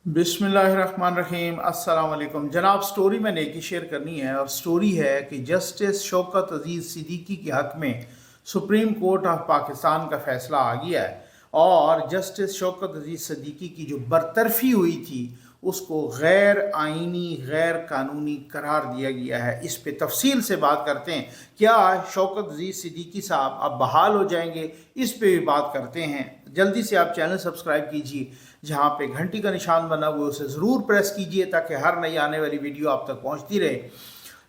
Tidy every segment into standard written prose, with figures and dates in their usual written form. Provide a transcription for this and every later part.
बिस्मिल्लाहिर्रहमानिर्रहीम। अस्सलाम वालेकुम जनाब। स्टोरी मैंने एक ही शेयर करनी है और स्टोरी है कि जस्टिस शौकत अजीज़ सिद्दीकी के हक़ में सुप्रीम कोर्ट ऑफ पाकिस्तान का फ़ैसला आ गया है और जस्टिस शौकत अजीज़ सिद्दीकी की जो बरतरफ़ी हुई थी उसको गैर आइनी गैर कानूनी करार दिया गया है। इस पे तफसील से बात करते हैं। क्या शौकत अजीज़ सिद्दीकी साहब अब बहाल हो जाएंगे, इस पे भी बात करते हैं। जल्दी से आप चैनल सब्सक्राइब कीजिए, जहाँ पे घंटी का निशान बना हुआ है उसे ज़रूर प्रेस कीजिए ताकि हर नई आने वाली वीडियो आप तक पहुँचती रहे।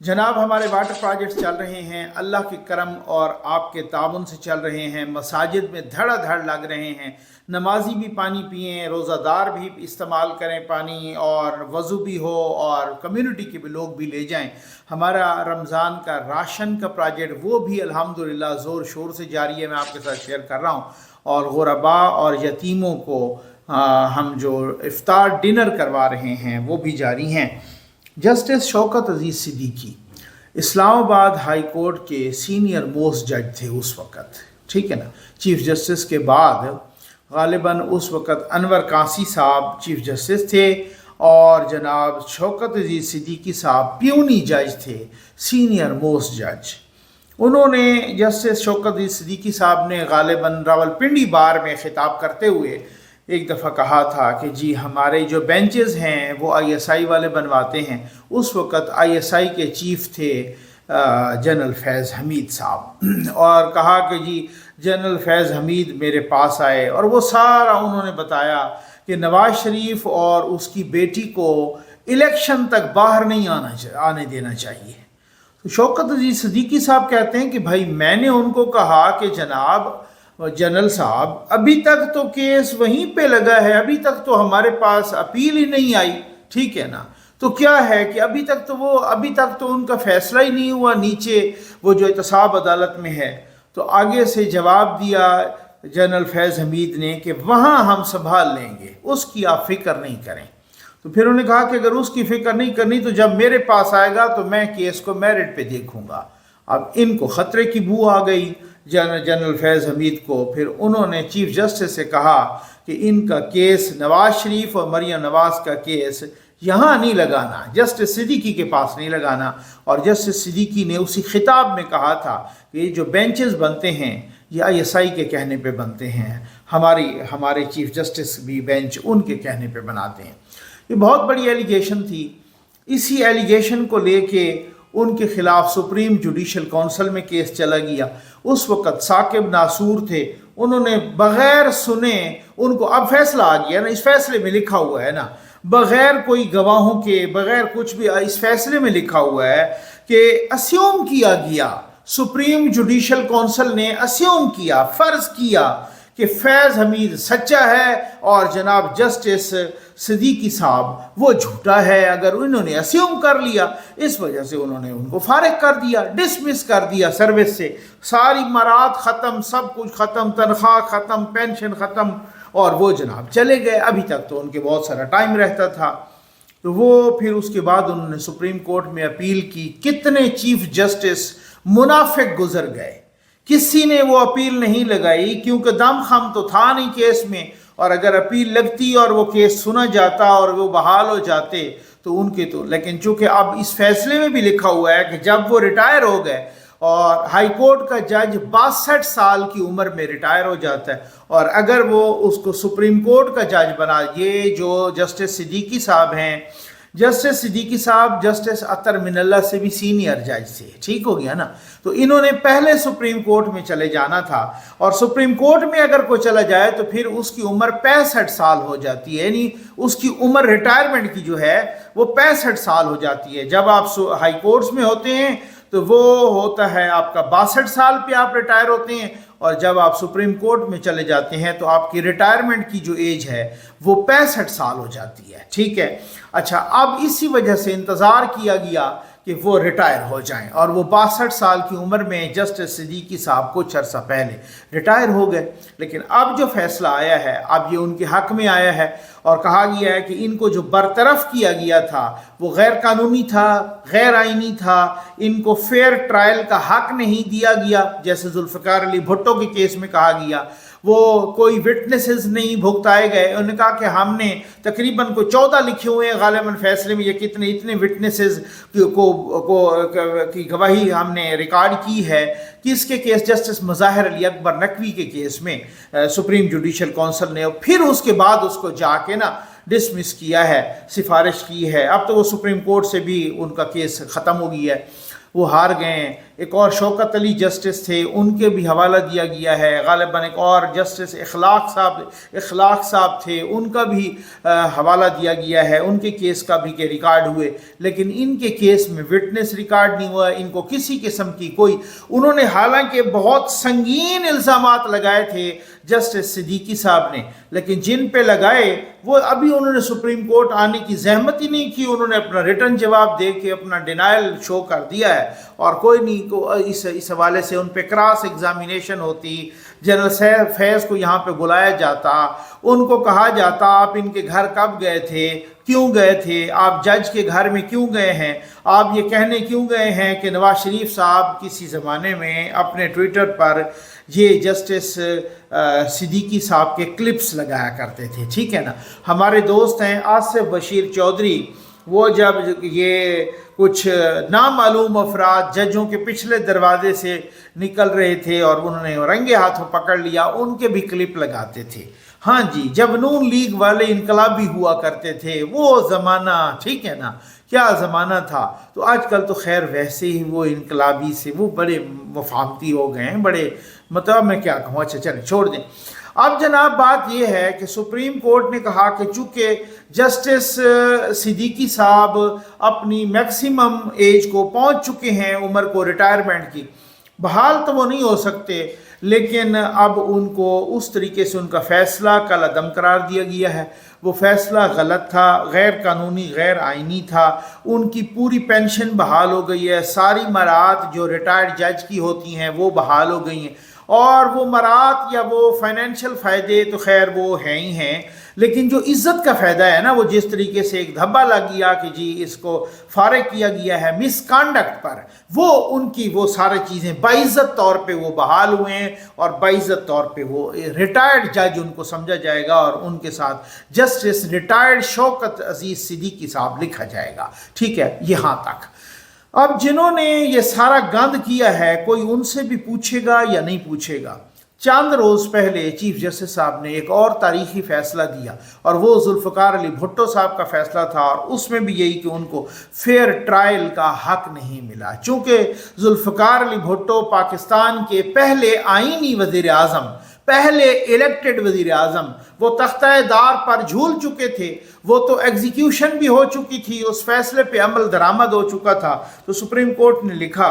जनाब, हमारे वाटर प्रोजेक्ट्स चल रहे हैं, अल्लाह के करम और आपके ताउन से चल रहे हैं। मसाजिद में धड़ाधड़ लग रहे हैं। नमाजी भी पानी पिएँ, रोज़ादार भी इस्तेमाल करें पानी, और वज़ू भी हो और कम्युनिटी के भी लोग भी ले जाएं। हमारा रमज़ान का राशन का प्रोजेक्ट वो भी अल्हम्दुलिल्लाह ज़ोर शोर से जारी है, मैं आपके साथ शेयर कर रहा हूँ। और गुरबा और यतीमों को हम जो इफ्तार डिनर करवा रहे हैं वो भी जारी हैं। जस्टिस शौकत अजीज़ सिद्दीकी इस्लामाबाद हाई कोर्ट के सीनियर मोस्ट जज थे उस वक़्त, ठीक है ना। चीफ़ जस्टिस के बाद ग़ालिबन उस वक़्त अनवर कासी साहब चीफ़ जस्टिस थे और जनाब शौकत अजीज़ सिद्दीकी साहब प्यूनी जज थे, सीनियर मोस्ट जज। उन्होंने जस्टिस शौकत अजीज़ सिद्दीकी साहब ने ग़ालिबन रावलपिंडी बार में ख़िताब करते हुए एक दफ़ा कहा था कि जी हमारे जो बेंचेस हैं वो आईएसआई वाले बनवाते हैं। उस वक़्त आईएसआई के चीफ़ थे जनरल फैज़ हमीद साहब, और कहा कि जी जनरल फैज़ हमीद मेरे पास आए और वो सारा उन्होंने बताया कि नवाज़ शरीफ और उसकी बेटी को इलेक्शन तक बाहर नहीं आने देना चाहिए। तो शौकत अजीज़ सिद्दीकी साहब कहते हैं कि भाई मैंने उनको कहा कि जनाब जनरल साहब अभी तक तो केस वहीं पे लगा है, अभी तक तो हमारे पास अपील ही नहीं आई, ठीक है ना। तो क्या है कि अभी तक तो उनका फैसला ही नहीं हुआ नीचे, वो जो एहतसाब अदालत में है। तो आगे से जवाब दिया जनरल फैज़ हमीद ने कि वहाँ हम संभाल लेंगे, उसकी आप फ़िक्र नहीं करें। तो फिर उन्होंने कहा कि अगर उसकी फ़िक्र नहीं करनी तो जब मेरे पास आएगा तो मैं केस को मेरिट पे देखूंगा। अब इनको ख़तरे की बू आ गई जनरल फैज़ हमीद को। फिर उन्होंने चीफ़ जस्टिस से कहा कि इनका केस नवाज़ शरीफ और मरियम नवाज़ का केस यहाँ नहीं लगाना, जस्टिस सिद्दीकी के पास नहीं लगाना। और जस्टिस सिद्दीकी ने उसी खिताब में कहा था कि ये जो बेंचेस बनते हैं ये आईएसआई के कहने पे बनते हैं, हमारे चीफ़ जस्टिस भी बेंच उनके कहने पे बनाते हैं। ये बहुत बड़ी एलिगेशन थी। इसी एलिगेशन को लेके उनके ख़िलाफ़ सुप्रीम जुडिशल काउंसिल में केस चला गया। उस वक़्त साकिब नासूर थे, उन्होंने बग़ैर सुने उनको, अब फैसला आ गया ना, इस फैसले में लिखा हुआ है ना, बग़ैर कोई गवाहों के बग़ैर कुछ भी इस फैसले में लिखा हुआ है कि अस्यूम किया गया, सुप्रीम जुडिशल काउंसिल ने अस्यूम किया, फ़र्ज़ किया कि फैज़ हमीद सच्चा है और जनाब जस्टिस सिद्दीकी साहब वो झूठा है। अगर उन्होंने अस्यूम कर लिया, इस वजह से उन्होंने उनको फारिग कर दिया, डिसमिस कर दिया सर्विस से। सारी मराद ख़त्म, सब कुछ ख़त्म, तनख्वाह ख़त्म, पेंशन ख़त्म, और वो जनाब चले गए। अभी तक तो उनके बहुत सारा टाइम रहता था। तो वो फिर उसके बाद उन्होंने सुप्रीम कोर्ट में अपील की। कितने चीफ जस्टिस मुनाफिक गुजर गए, किसी ने वो अपील नहीं लगाई क्योंकि दम खम तो था नहीं केस में। और अगर अपील लगती और वो केस सुना जाता और वो बहाल हो जाते तो उनके तो, लेकिन चूंकि अब इस फैसले में भी लिखा हुआ है कि जब वो रिटायर हो गए, और हाई कोर्ट का जज 62 साल की उम्र में रिटायर हो जाता है, और अगर वो उसको सुप्रीम कोर्ट का जज बना, ये जो जस्टिस सिद्दीकी साहब हैं, जस्टिस सिद्दीकी साहब जस्टिस अतर मिनल्ला से भी सीनियर जज थे, ठीक हो गया ना। तो इन्होंने पहले सुप्रीम कोर्ट में चले जाना था, और सुप्रीम कोर्ट में अगर कोई चला जाए तो फिर उसकी उम्र 65 साल हो जाती है, यानी उसकी उम्र रिटायरमेंट की जो है वो 65 साल हो जाती है। जब आप हाई कोर्ट्स में होते हैं तो वो होता है आपका 62 साल पे आप रिटायर होते हैं, और जब आप सुप्रीम कोर्ट में चले जाते हैं तो आपकी रिटायरमेंट की जो एज है वो 65 साल हो जाती है, ठीक है। अच्छा, अब इसी वजह से इंतज़ार किया गया कि वो रिटायर हो जाएं, और वो 62 साल की उम्र में जस्टिस सिद्दीकी साहब कुछ अर्सा पहले रिटायर हो गए। लेकिन अब जो फैसला आया है, अब ये उनके हक़ में आया है और कहा गया है कि इनको जो बरतरफ किया गया था वो गैर कानूनी था, गैर आइनी था, इनको फेयर ट्रायल का हक़ नहीं दिया गया, जैसे जुल्फ़िकार अली भुट्टो के केस में कहा गया। वो कोई विटनेसेस नहीं भुगताए गए। उन्होंने कहा कि हमने तकरीबन को 14 लिखे हुए हैं गालिबन फैसले में, ये कितने इतने विटनेसेस की गवाही हमने रिकॉर्ड की है। किसके केस? जस्टिस मुज़ाहिर अली अकबर नकवी के केस में सुप्रीम जुडिशल काउंसिल ने फिर उसके बाद उसको जाके ना डिसमिस किया है, सिफारिश की है। अब तो वो सुप्रीम कोर्ट से भी उनका केस ख़त्म हो गया है, वो हार गए हैं। एक और शौकत अली जस्टिस थे, उनके भी हवाला दिया गया है। गालिबन एक और जस्टिस इखलाक साहब थे, उनका भी हवाला दिया गया है, उनके केस का भी के रिकॉर्ड हुए। लेकिन इनके केस में विटनेस रिकॉर्ड नहीं हुआ, इनको किसी किस्म की कोई, उन्होंने हालांकि बहुत संगीन इल्ज़ामात लगाए थे जस्टिस सिद्दीकी साहब ने, लेकिन जिन पे लगाए वो अभी उन्होंने सुप्रीम कोर्ट आने की जहमत ही नहीं की। उन्होंने अपना रिटर्न जवाब दे के अपना डिनायल शो कर दिया है, और कोई नहीं को इस हवाले से उन पे क्रॉस एग्जामिनेशन होती, जनरल फैज़ को यहाँ पे बुलाया जाता, उनको कहा जाता आप इनके घर कब गए थे, क्यों गए थे, आप जज के घर में क्यों गए हैं, आप ये कहने क्यों गए हैं कि नवाज शरीफ साहब किसी ज़माने में अपने ट्विटर पर ये जस्टिस सिद्दीकी साहब के क्लिप्स लगाया करते थे, ठीक है ना। हमारे दोस्त हैं आसिफ बशीर चौधरी, वो जब ये कुछ नामालूम अफराद जजों के पिछले दरवाजे से निकल रहे थे और उन्होंने रंगे हाथों पकड़ लिया, उनके भी क्लिप लगाते थे। हाँ जी, जब नून लीग वाले इनकलाबी हुआ करते थे, वो ज़माना, ठीक है ना, क्या ज़माना था। तो आजकल तो खैर वैसे ही वो इनकलाबी से वो बड़े मफाहमती हो गए हैं, बड़े मतलब मैं क्या कहूँ, अच्छा चलें छोड़ दें। अब जनाब बात यह है कि सुप्रीम कोर्ट ने कहा कि चूँकि जस्टिस सिद्दीकी साहब अपनी मैक्सिमम एज को पहुँच चुके हैं, उम्र को रिटायरमेंट की, बहाल तो वो नहीं हो सकते, लेकिन अब उनको उस तरीके से उनका फ़ैसला कल अदम करार दिया गया है। वो फ़ैसला गलत था, गैर कानूनी, गैर आइनी था। उनकी पूरी पेंशन बहाल हो गई है, सारी मराहत जो रिटायर्ड जज की होती हैं वो बहाल हो गई हैं, और वो मराहत या वो फाइनेंशियल फ़ायदे तो खैर वो हैं ही हैं, लेकिन जो इज़्ज़त का फ़ायदा है ना, वो जिस तरीके से एक धब्बा लग गया कि जी इसको फारिग किया गया है मिसकंडक्ट पर, वो उनकी वो सारी चीज़ें बाइज़्ज़त तौर पे वो बहाल हुए हैं, और बाइज़्ज़त तौर पे वो रिटायर्ड जज उनको समझा जाएगा, और उनके साथ जस्टिस रिटायर्ड शौकत अजीज़ सिद्दीकी साहब लिखा जाएगा, ठीक है, यहाँ तक। अब जिन्होंने ये सारा गंद किया है, कोई उनसे भी पूछेगा या नहीं पूछेगा। चंद रोज़ पहले चीफ जस्टिस साहब ने एक और तारीखी फ़ैसला दिया, और वो जुल्फ़िकार अली भुट्टो साहब का फ़ैसला था, और उसमें भी यही कि उनको फेयर ट्रायल का हक़ नहीं मिला। चूँकि जुल्फ़िकार अली भुट्टो पाकिस्तान के पहले आईनी वज़ीर आज़म, पहले इलेक्टेड वज़ीर आज़म, वो तख्ता-ए-दार पर झूल चुके थे, वो तो एग्जीक्यूशन भी हो चुकी थी, उस फैसले पे अमल दरामद हो चुका था। तो सुप्रीम कोर्ट ने लिखा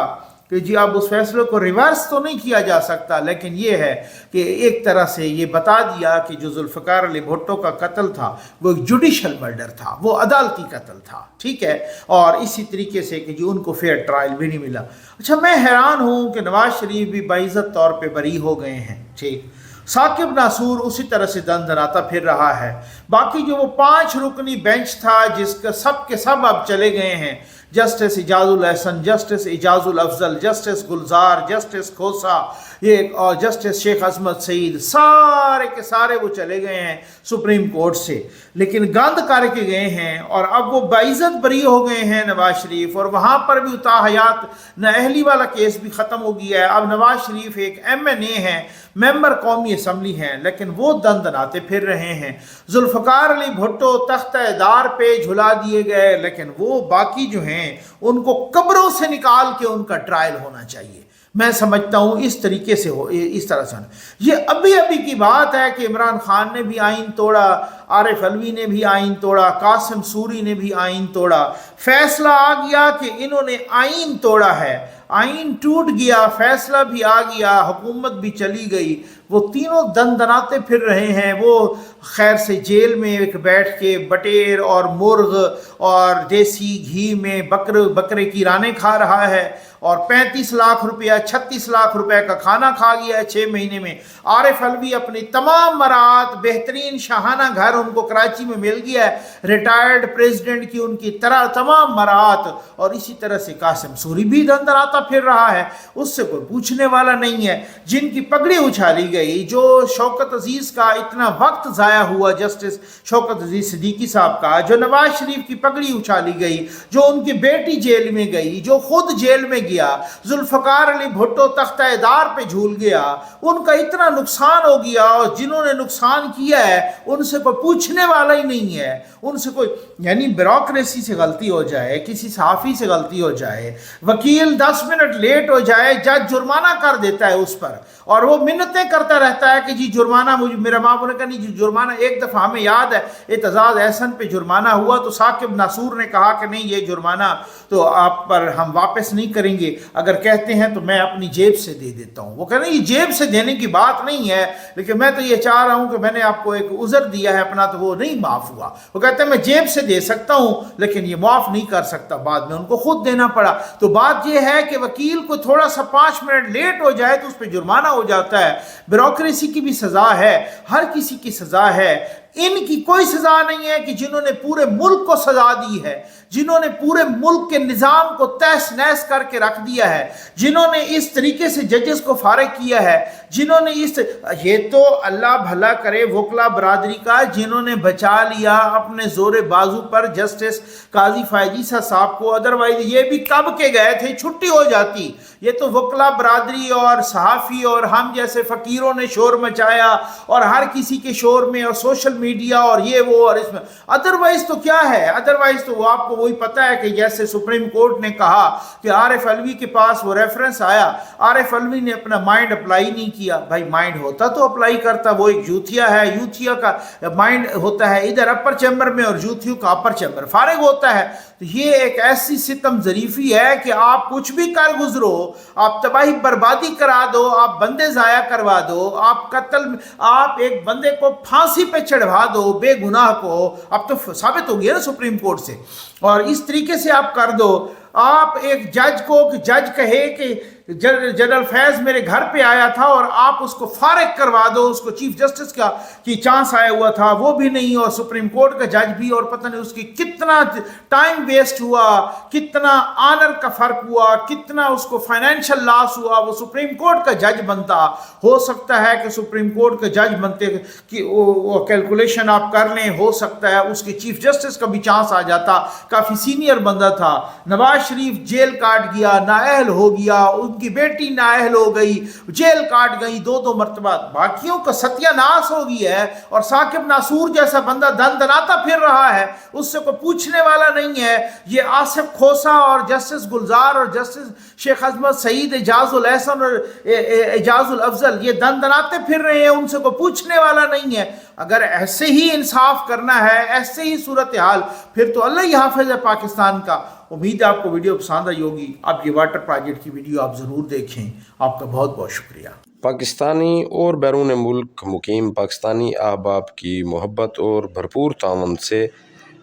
कि जी अब उस फैसले को रिवर्स तो नहीं किया जा सकता, लेकिन ये है कि एक तरह से ये बता दिया कि जो जुल्फ़िकार अली भुट्टो का कत्ल था वो एक जुडिशल मर्डर था, वो अदालती कत्ल था, ठीक है, और इसी तरीके से कि जी उनको फेयर ट्रायल भी नहीं मिला। अच्छा, मैं हैरान हूँ कि नवाज शरीफ भी बाइज़्ज़त तौर पर बरी हो गए हैं, ठीक। साकिब नासूर उसी तरह से दंदनाता फिर रहा है। बाकी जो वो 5 रुकनी बेंच था जिसका सब के सब अब चले गए हैं, justice Ijazul Ahsan, justice Ijazul Afzal, justice Gulzar, justice Khosa, ये और जस्टिस शेख अजमत सईद, सारे के सारे वो चले गए हैं सुप्रीम कोर्ट से, लेकिन गंद करके गए हैं, और अब वो बाइज़्ज़त बरी हो गए हैं नवाज शरीफ, और वहाँ पर भी उता हयात नाअहली वाला केस भी ख़त्म हो गया है। अब नवाज शरीफ एक MNA हैं, मेंबर कौमी असम्बली हैं, लेकिन वो दंदनाते फिर रहे हैं। जुल्फ़िकार अली भुट्टो तख्ता-ए-दार पे झुला दिए गए, लेकिन वो बाकी जो हैं उनको कब्रों से निकाल के उनका ट्रायल होना चाहिए। मैं समझता हूँ इस तरीके से हो, इस तरह से। ये अभी अभी की बात है कि इमरान खान ने भी आइन तोड़ा, आरिफ अलवी ने भी आइन तोड़ा, कासिम सूरी ने भी आइन तोड़ा। फैसला आ गया कि इन्होंने आइन तोड़ा है, आइन टूट गया, फैसला भी आ गया, हुकूमत भी चली गई। वो तीनों दंदनाते फिर रहे हैं। वो खैर से जेल में एक बैठ के बटेर और मुर्ग और देसी घी में बकरे की रानें खा रहा है, और 35 लाख रुपया 36 लाख रुपए का खाना खा गया है 6 महीने में। आरिफ अलवी अपनी तमाम मराहत, बेहतरीन शाहाना घर उनको कराची में मिल गया है, रिटायर्ड प्रेसिडेंट की उनकी तरह तमाम मराहत, और इसी तरह से कासिम सूरी भी दंदनाता फिर रहा है, उससे कोई पूछने वाला नहीं है। जिनकी पगड़ी उछाली गई गई, जो शौकत अजीज़ का इतना वक्त ज़ाया हुआ, जस्टिस शौकत अजीज़ सिद्दीकी साहब का, जो नवाज शरीफ की पगड़ी उछाली गई, जो उनकी बेटी जेल में गई, जो खुद जेल में गया, जुल्फ़कार अली भुट्टो तख्ता-ए-दार पे झूल गया, उनका इतना नुकसान हो गया, और जिन्होंने नुकसान किया है उनसे कोई पूछने वाला ही नहीं है, उनसे कोई, यानी ब्यूरोक्रेसी से गलती हो जाए, किसी सहाफ़ी से गलती हो जाए, वकील 10 मिनट लेट हो जाए, जज जुर्माना कर देता है उस पर, और वो मिन्नतें करता रहता है कि जी जुर्माना, मुझे मेरा बाबू ने कहा नहीं जी जुर्माना, एक दफ़ा हमें याद है एतजाज़ एहसन पे जुर्माना हुआ तो साकिब नासूर ने कहा कि नहीं ये जुर्माना तो आप पर हम वापस नहीं करेंगे, अगर कहते हैं तो मैं अपनी जेब से दे देता हूँ। वो कह रहे हैं ये जेब से देने की बात नहीं है, लेकिन मैं तो ये चाह रहा हूँ कि मैंने आपको एक उज़र दिया है अपना, तो वो नहीं माफ़ हुआ। वो कहते हैं मैं जेब से दे सकता हूँ लेकिन ये माफ़ नहीं कर सकता, बाद में उनको खुद देना पड़ा। तो बात यह है कि वकील को थोड़ा सा 5 मिनट लेट हो जाए तो उस पर जुर्माना हो जाता है। ब्यूरोक्रेसी की भी सज़ा है, हर किसी की सज़ा है, इनकी कोई सज़ा नहीं है कि जिन्होंने पूरे मुल्क को सज़ा दी है, जिन्होंने पूरे मुल्क के निज़ाम को तहस नहस करके रख दिया है, जिन्होंने इस तरीके से जजेस को फारिग किया है, जिन्होंने ये तो अल्लाह भला करे वकला बरादरी का, जिन्होंने बचा लिया अपने जोरे बाजू पर जस्टिस काजी फायजीसा साहब को, अदरवाइज ये भी कब के गए थे, छुट्टी हो जाती। ये तो वकला बरादरी और सहाफ़ी और हम जैसे फ़कीरों ने शोर मचाया, और हर किसी के शोर में, और सोशल मीडिया और ये वो, और इसमें अदरवाइज तो क्या है, अदरवाइज तो वो आपको वही पता है कि जैसे सुप्रीम कोर्ट ने कहा कि आरिफ अलवी के पास वो रेफरेंस आया, आरिफ अलवी ने अपना माइंड अप्लाई नहीं किया। भाई माइंड होता तो अप्लाई करता, वो एक यूथिया है, यूथिया का माइंड होता है इधर अपर चैम्बर में और यूथियों का अपर चैम्बर फारिग होता है। तो ये एक ऐसी सितम ज़रीफ़ी है कि आप कुछ भी कर गुजरो, आप तबाही बर्बादी करा दो, आप बंदे ज़ाया करवा दो, आप कत्ल, आप एक बंदे को फांसी पे चढ़वा दो बेगुनाह को, अब तो साबित हो गया ना सुप्रीम कोर्ट से, और इस तरीके से आप कर दो। आप एक जज को, जज कहे कि जनरल फैज़ मेरे घर पे आया था और आप उसको फारिग करवा दो, उसको चीफ जस्टिस का की चांस आया हुआ था, वो भी नहीं, और सुप्रीम कोर्ट का जज भी, और पता नहीं उसकी कितना टाइम वेस्ट हुआ, कितना ऑनर का फ़र्क हुआ, कितना उसको फाइनेंशियल लॉस हुआ। वो सुप्रीम कोर्ट का जज बनता, हो सकता है कि सुप्रीम कोर्ट का जज बनते कि वो कैलकुलेशन आप कर लें, हो सकता है उसके चीफ जस्टिस का भी चांस आ जाता, काफ़ी सीनियर बंदा था। नवाज शरीफ जेल काट गया, नाअहल हो गया, उनकी बेटी नाअहल हो गई, जेल काट गई 2-2 मरतबा, बाकियों का सत्यानाश हो गया है, और साकिब नासूर जैसा बंदा दन दनाता फिर रहा है, उससे कोई पूछने वाला नहीं है। ये आसिफ खोसा और जस्टिस गुलजार और जस्टिस शेख अजमत सईद, एजाजुल एहसन और एजाजुल अफजल, ये दन दनाते फिर रहे हैं, उनसे कोई पूछने वाला नहीं है। अगर ऐसे ही इंसाफ करना है, ऐसे ही सूरत हाल, फिर तो अल्लाह ही हाफिज़ है पाकिस्तान का। उम्मीद है आपको वीडियो पसंद आई होगी। आप ये वाटर प्रोजेक्ट की वीडियो आप ज़रूर देखें। आपका बहुत बहुत शुक्रिया। पाकिस्तानी और बैरून मुल्क मुकीम पाकिस्तानी अहबाब की मोहब्बत और भरपूर तावन से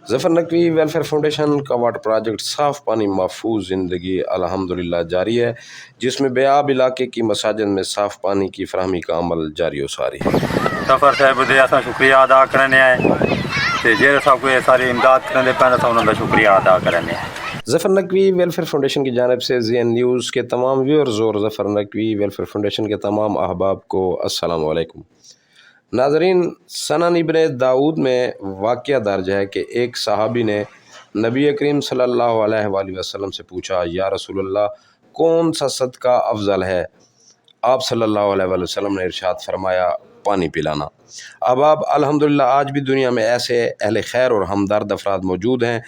ज़फ़र नकवी वेलफेयर फाउंडेशन का वाटर प्रोजेक्ट साफ़ पानी महफूज ज़िंदगी अल्हम्दुलिल्लाह जारी है, जिसमें बेआब इलाके की मसाजिद में साफ़ पानी की फराहमी का अमल जारी और सारी है। सफ़र साहब दे असां शुक्रिया अदा करने आए ते जेरे साहब को ये सारी इमदाद करने पैदा था उन्होंने शुक्रिया अदा करने आए। ज़फ़र नकवी वेलफेयर फाउंडेशन की जानिब से ज़ीएन न्यूज़ के तमाम व्यूअर्स और ज़फ़र नकवी वेलफेयर फाउंडेशन के तमाम अहबाब को अस्सलाम वालेकुम। नाज़रीन, सनन इब्ने दाऊद में वाक़या दर्ज है कि एक सहाबी ने नबी करीम सल्लल्लाहु अलैहि वसल्लम से पूछा, या रसूलल्लाह कौन सा सदका अफजल है? आप सल्लल्लाहु अलैहि वसल्लम ने इरशाद फरमाया, पानी पिलाना। अब आप अल्हम्दुलिल्लाह आज भी दुनिया में ऐसे अहले खैर और हमदर्द अफराद मौजूद हैं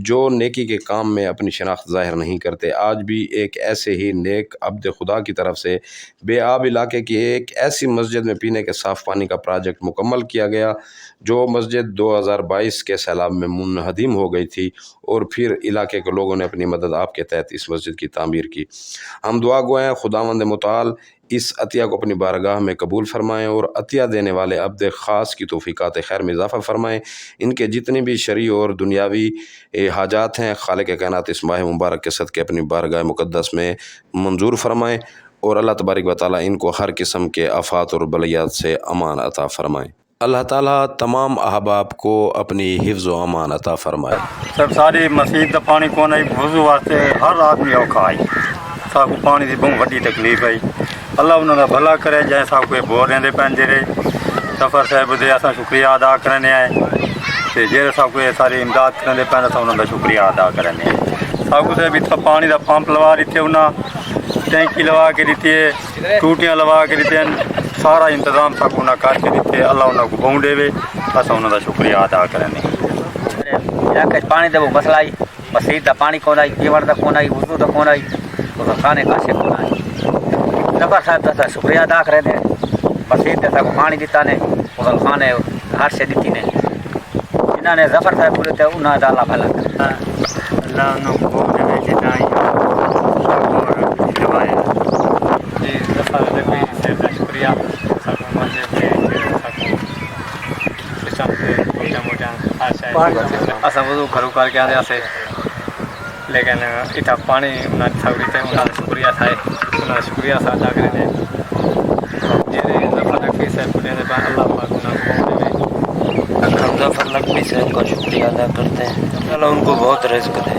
जो नेकी के काम में अपनी शनाख्त ज़ाहिर नहीं करते। आज भी एक ऐसे ही नेक अब्द खुदा की तरफ से बेआब इलाके की एक ऐसी मस्जिद में पीने के साफ़ पानी का प्रोजेक्ट मुकम्मल किया गया, जो मस्जिद 2022 के सैलाब में मुनहदिम हो गई थी, और फिर इलाके के लोगों ने अपनी मदद आपके तहत इस मस्जिद की तामीर की। हम दुआ गो हैं खुदावंद मुताल इस अतिया को अपनी बारगाह में कबूल फरमाएँ और अतिया देने वाले अब्द ख़ास की तौफ़ीक़ात खैर में इजाफ़ा फरमाएँ। इनके जितनी भी शरई और दुनियावी हाजात हैं खालिक कायनात इस माह मुबारक के सदक़े अपनी बारगाह मुक़द्दस में मंजूर फरमाएँ, और अल्लाह तबारक व तआला इनको हर किस्म के आफ़ात और बलियात से अमान अता फरमाएँ। अल्लाह ताला तमाम अहबाब को अपनी हिफ्ज़ व अमान अता फरमाए। सब सारी मसीह का पानी कौन है वज़ू वास्ते हर आदमी औखा है, सब पानी की बहुत वड्डी तकलीफ है। अल्लाह उन्होंने भला करे जै साहब कोई बोर रहंदे पैन जेरे सफ़र साहब दे असां शुक्रिया अदा करने आए ते जेरे साहब कोई सारी इमदाद करने पैन असां उन्होंने शुक्रिया अदा करने साहब से भी तो पानी का पंप लवा दिते उन्हें टैंकी लवा के दी है टूटियाँ लवा के दी सारा इंतजाम सब उन्हें करके दिते अल्लाह उन्होंने बहु देवे असां उन्होंने शुक्रिया अदा करने इलाके पानी का वो मसला आई मसीद का पानी कौन आई पीवण का कौन आई वजू का कौन आई तो खाने काशे कौन आई जफर साहब का शुक्रिया अदा करे ने मसीद ने सब पानी दिता ने उधर खाने हर से दी ने जिन्होंने जफर साहब पूरे थे उन्होंने अल्लाह भला अल्लाह उन्होंने बहुत देवे जितना जी जफर देवी से शुक्रिया असां वज़ू घरों करके आंदासीं लेकिन इतना पानी उन्होंने सवरी थे उन्होंने शुक्रिया थाए उन्होंने शुक्रिया असां अदा करे जैसे जफर नकवी साहब को देने पर अल्लाह पाक उन्होंने जफर नकवी साहब का शुक्रिया अदा करते हैं अल्लाह उनको बहुत रिज़्क़ दे।